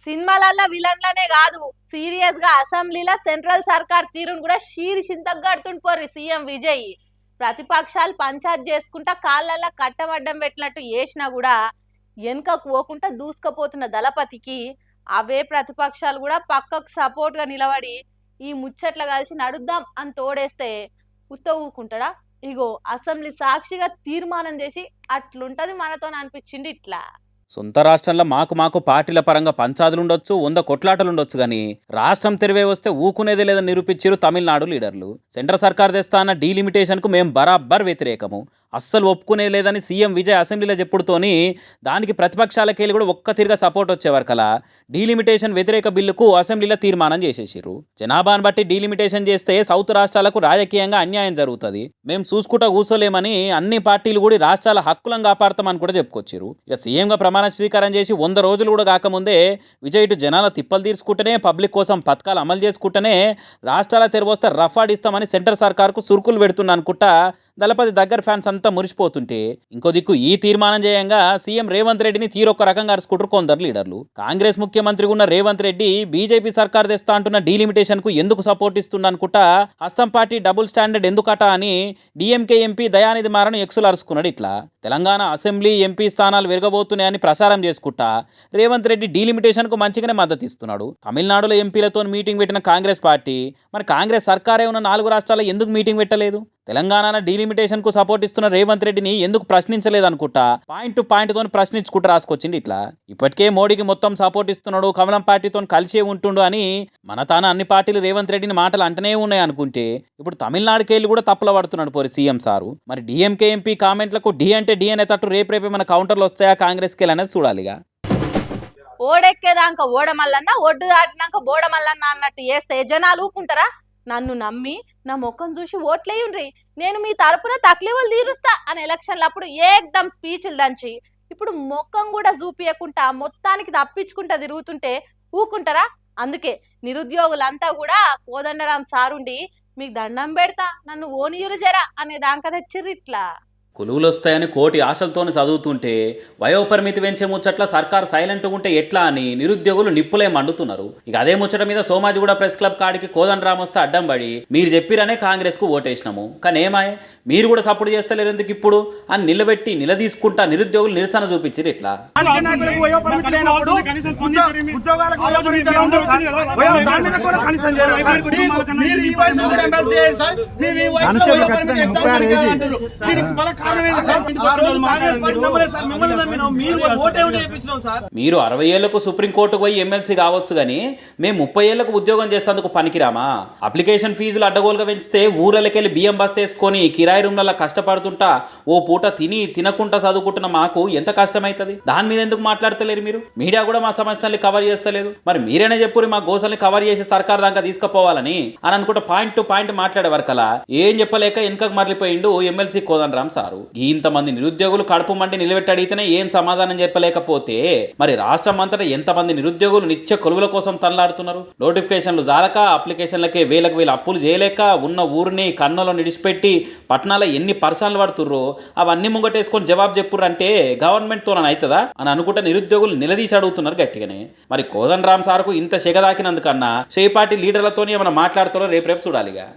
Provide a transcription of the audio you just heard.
సినిమాలల్లో విలన్లనే కాదు, సీరియస్ గా అసెంబ్లీలో సెంట్రల్ సర్కార్ తీరును కూడా చింతగడుతుండిపోర్రి సీఎం విజయ్. ప్రతిపక్షాలు పంచాయత్ చేసుకుంటా కాళ్ళల్లో కట్టమడ్డం పెట్టినట్టు చేసినా కూడా వెనుకకు పోకుండా దూసుకుపోతున్న దళపతికి అవే ప్రతిపక్షాలు కూడా పక్కకు సపోర్ట్ గా నిలబడి ఈ ముచ్చట్ల కలిసి నడుద్దాం అని తోడేస్తే ఉత్త ఊకుంటాడా? ఇగో అసెంబ్లీ సాక్షిగా తీర్మానం చేసి అట్లుంటది మనతో అనిపించింది ఇట్లా. సొంత రాష్ట్రంలో మాకు పార్టీల పరంగా పంచాదులుండొచ్చు, 100 కొట్లాటలుండొచ్చు కానీ రాష్ట్రం తెరివే వస్తే ఊకునేదే లేదని నిరూపించారు తమిళనాడు లీడర్లు. సెంట్రల్ సర్కార్ తెస్తా అన్న డీలిమిటేషన్కు మేము బరాబర్ వ్యతిరేకము, అస్సలు ఒప్పుకునేది లేదని సీఎం విజయ్ అసెంబ్లీలో చెప్పుడుతోని దానికి ప్రతిపక్షాలకెళ్ళి కూడా ఒక్క తిరిగా సపోర్ట్ వచ్చేవరకలా డీలిమిటేషన్ వ్యతిరేక బిల్లుకు అసెంబ్లీలో తీర్మానం చేసేసారు. జనాభాను బట్టి డీలిమిటేషన్ చేస్తే సౌత్ రాష్ట్రాలకు రాజకీయంగా అన్యాయం జరుగుతుంది, మేము చూసుకుంటా కూర్చోలేమని అన్ని పార్టీలు కూడా రాష్ట్రాల హక్కులను కాపాడతామని కూడా చెప్పుకొచ్చారు. ఇక సీఎంగా ప్రమాణ స్వీకారం చేసి 100 రోజులు కూడా కాకముందే విజయ్ ఇటు జనాల తిప్పలు తీర్చుకుంటేనే పబ్లిక్ కోసం పథకాలు అమలు చేసుకుంటేనే రాష్ట్రాల తెరవస్తే రఫాడిస్తామని సెంటర్ సర్కార్కు సురుకులు పెడుతున్నా అనుకుంటా దళపతి దగ్గర ఫ్యాన్స్ అంతా మురిసిపోతుంటే, ఇంకో దిక్కు ఈ తీర్మానం చేయంగా సీఎం రేవంత్ రెడ్డిని తీరొక్క రకంగా అరుచుకుంటారు కొందరు లీడర్లు. కాంగ్రెస్ ముఖ్యమంత్రి ఉన్న రేవంత్ రెడ్డి బీజేపీ సర్కార్ తెస్తా అంటున్న డీలిమిటేషన్ కు ఎందుకు సపోర్ట్ ఇస్తున్నా అనుకుంటా హస్తం పార్టీ డబుల్ స్టాండర్డ్ ఎందుకట అని డిఎంకే ఎంపీ దయానిధి మారను ఎక్సులు అరుచుకున్నాడు. ఇట్లా తెలంగాణ అసెంబ్లీ ఎంపీ స్థానాలు విరగబోతున్నాయని ప్రసారం చేసుకుంటా రేవంత్ రెడ్డి డీలిమిటేషన్ కు మంచిగానే మద్దతు ఇస్తున్నాడు. తమిళనాడులో ఎంపీలతో మీటింగ్ పెట్టిన కాంగ్రెస్ పార్టీ మరి కాంగ్రెస్ సర్కారే ఉన్న 4 రాష్ట్రాల్లో ఎందుకు మీటింగ్ పెట్టలేదు? తెలంగాణ డీలిమిటేషన్ కు సపోర్ట్ ఇస్తున్న రేవంత్ రెడ్డిని ఎందుకు ప్రశ్నించలేదు అనుకుంటా పాయింట్ టు పాయింట్ తో ప్రశ్నించుకుంటూ రాసుకొచ్చింది. ఇట్లా ఇప్పటికే మోడీకి మొత్తం సపోర్ట్ ఇస్తున్నాడు, కమలం పార్టీతో కలిసే ఉంటుండు అని మన తాను అన్ని పార్టీలు రేవంత్ రెడ్డిని మాటలు అంటనే ఉన్నాయి అనుకుంటే ఇప్పుడు తమిళనాడుకి వెళ్ళి కూడా తప్పుల పడుతున్నాడు పోరి సీఎం సారు. మరి డిఎంకే ఎంపీ కామెంట్లకు డి అంటే డి అనే తట్టు రేపే మన కౌంటర్లు వస్తాయా కాంగ్రెస్కి అనేది చూడాలిగా. ఓడెక్కేదాక ఓడమల్లన్నా, ఒడ్డు దాటినాక బోడమల్లన్నా అన్నట్టు చేస్తే జనాలు ఊకుంటారా? నన్ను నమ్మి నా ముఖం చూసి ఓట్లేయుండ్రి, నేను మీ తరపున తక్లీఫులు తీరుస్తా అని ఎలక్షన్లప్పుడు ఏకదం స్పీచ్లు దంచి ఇప్పుడు ముఖం కూడా చూపియకుండా మొత్తానికి తప్పించుకుంటా తిరుగుతుంటే ఊకుంటారా? అందుకే నిరుద్యోగులంతా కూడా కోదండరాం సారుండి మీకు దండం పెడతా, నన్ను ఓనియురు జరా అనే దాకా తెచ్చిర్రు. ఇట్లా కొలువులు వస్తాయని కోటి ఆశలతో చదువుతుంటే వయోపరిమితి పెంచే ముచ్చట్ల సర్కార్ సైలెంట్గా ఉంటే ఎట్లా అని నిరుద్యోగులు నిప్పులే మండుతున్నారు. ఇక అదే ముచ్చట మీద సోమాజిగూడ ప్రెస్ క్లబ్ కాడికి కోదండరాం వస్తే అడ్డం పడి మీరు చెప్పిరనే కాంగ్రెస్ కు ఓటేసినాము, కానీ ఏమాయే మీరు కూడా సపోర్ట్ చేస్తలేరు ఎందుకు ఇప్పుడు అని నిలబెట్టి నిలదీసుకుంటా నిరుద్యోగులు నిరసన చూపించారు. ఇట్లా మీరు 60 ఏళ్లకు సుప్రీంకోర్టుకు పోయి ఎమ్మెల్సీ కావచ్చు కానీ మేము 30 ఏళ్లకు ఉద్యోగం చేసేందుకు పనికిరామా? అప్లికేషన్ ఫీజులు అడ్డగోలుగా పెంచితే ఊర్లకెళ్ళి బియ్యం బస్తా వేసుకొని కిరాయి రూమ్లలో కష్టపడుతుంటా ఓ పూట తినకుండా చదువుకుంటున్న మాకు ఎంత కష్టమవుతుంది? దాని మీద ఎందుకు మాట్లాడతలేరు మీరు? మీడియా కూడా మా సమస్యల్ని కవర్ చేస్తలేదు, మరి మీరేనే చెప్పురు మా గోసల్ని కవర్ చేసి సర్కార్ దాకా తీసుకుపోవాలని అని అనుకుంటే పాయింట్ టు పాయింట్ మాట్లాడే వరకలా ఏం చెప్పలేక వెనకకు మరలిపోయిండు ఎమ్మెల్సీ కోదండరాం సారు. ఇంతమంది నిరుద్యోగులు కడుపు మండి నిలబెట్టి అడిగితేనే ఏం సమాధానం చెప్పలేకపోతే మరి రాష్ట్రం అంతటా ఎంతమంది నిరుద్యోగులు నిత్య కొలువుల కోసం తనలాడుతున్నారు? నోటిఫికేషన్లు జాలక అప్లికేషన్లకే వేలకు వేలు అప్పులు చేయలేక ఉన్న ఊరిని కన్నులో నిడిచిపెట్టి పట్టణాల్లో ఎన్ని పర్సనలు పడుతుర్రో అవన్నీ ముంగటేసుకొని జవాబు చెప్పుర్రంటే గవర్నమెంట్తో అవుతుందా అని అనుకుంటే నిరుద్యోగులు నిలదీసి అడుగుతున్నారు గట్టిగానే. మరి కోదండరాం సార్కు ఇంత సెగదాకినందుకన్నా పార్టీ లీడర్లతోనే ఏమైనా మాట్లాడుతారో రేపు చూడాలిగా.